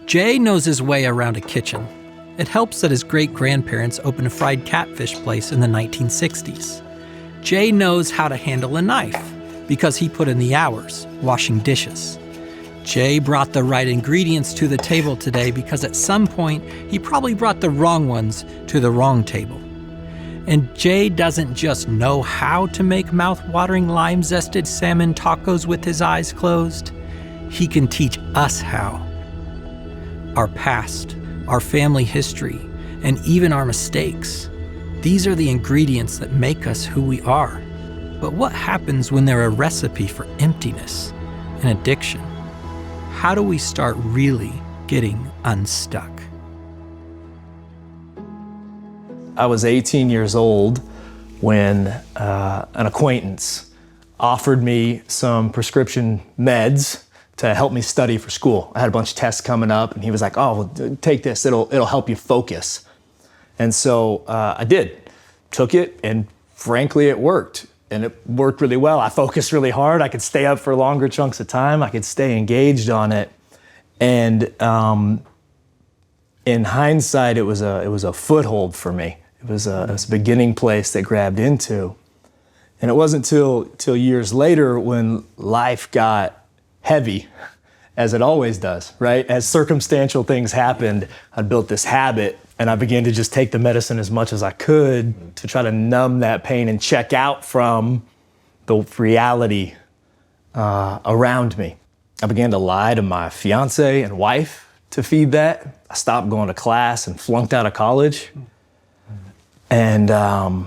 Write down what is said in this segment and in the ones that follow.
Jay knows his way around a kitchen. It helps that his great-grandparents opened a fried catfish place in the 1960s. Jay knows how to handle a knife because he put in the hours washing dishes. Jay brought the right ingredients to the table today because at some point he probably brought the wrong ones to the wrong table. And Jay doesn't just know how to make mouth-watering lime-zested salmon tacos with his eyes closed. He can teach us how. Our past, our family history, and even our mistakes. These are the ingredients that make us who we are. But what happens when they're a recipe for emptiness and addiction? How do we start really getting unstuck? I was 18 years old when an acquaintance offered me some prescription meds to help me study for school. I had a bunch of tests coming up, and he was like, "Oh, well, take this. It'll help you focus." And so I did. Took it, and frankly, it worked. And it worked really well. I focused really hard. I could stay up for longer chunks of time. I could stay engaged on it. And in hindsight, it was a foothold for me. It was a beginning place that grabbed into. And it wasn't till years later when life got heavy, as it always does, right? As circumstantial things happened, I built this habit, and I began to just take the medicine as much as I could to try to numb that pain and check out from the reality around me. I began to lie to my fiance and wife to feed that. I stopped going to class and flunked out of college. And I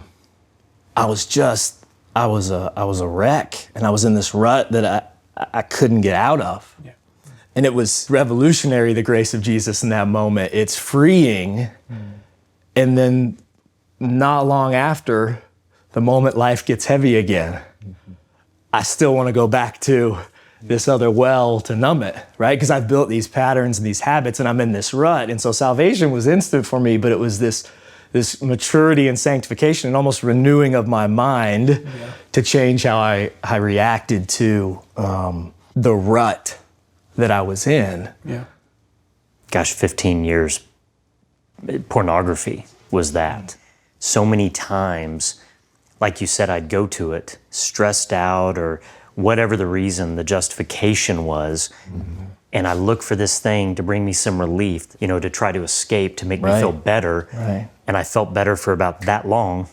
was a wreck, and I was in this rut that I couldn't get out of. Yeah. And it was revolutionary, the grace of Jesus in that moment. It's freeing. And then not long after, the moment life gets heavy again, I still want to go back to this other well to numb it, right? Because I've built these patterns and these habits, and I'm in this rut. And so salvation was instant for me, but it was this maturity and sanctification and almost renewing of my mind to change how I reacted to the rut that I was in. Yeah. Gosh, 15 years, pornography was that. So many times, like you said, I'd go to it stressed out or whatever the reason, the justification was, and I look for this thing to bring me some relief, to try to escape, to make me feel better. Right. And I felt better for about that long,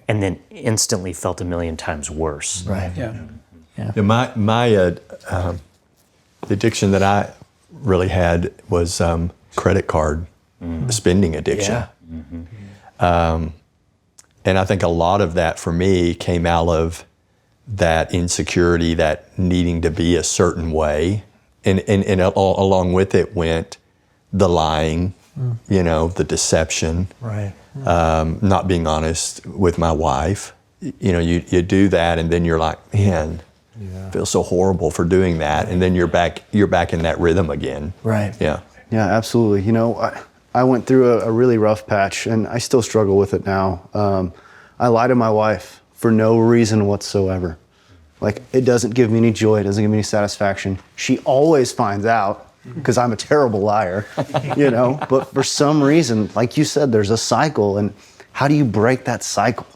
and then instantly felt a million times worse. Right. Yeah. My addiction that I really had was credit card spending addiction. Yeah. And I think a lot of that for me came out of that insecurity, that needing to be a certain way. And along with it went the lying, the deception, right. Not being honest with my wife. You do that, and then you're like, man, I feel so horrible for doing that. And then you're back in that rhythm again. Right. Yeah. Yeah, absolutely. I went through a really rough patch, and I still struggle with it now. I lie to my wife for no reason whatsoever. Like, it doesn't give me any joy, it doesn't give me any satisfaction. She always finds out because I'm a terrible liar, but for some reason, like you said, there's a cycle, and how do you break that cycle?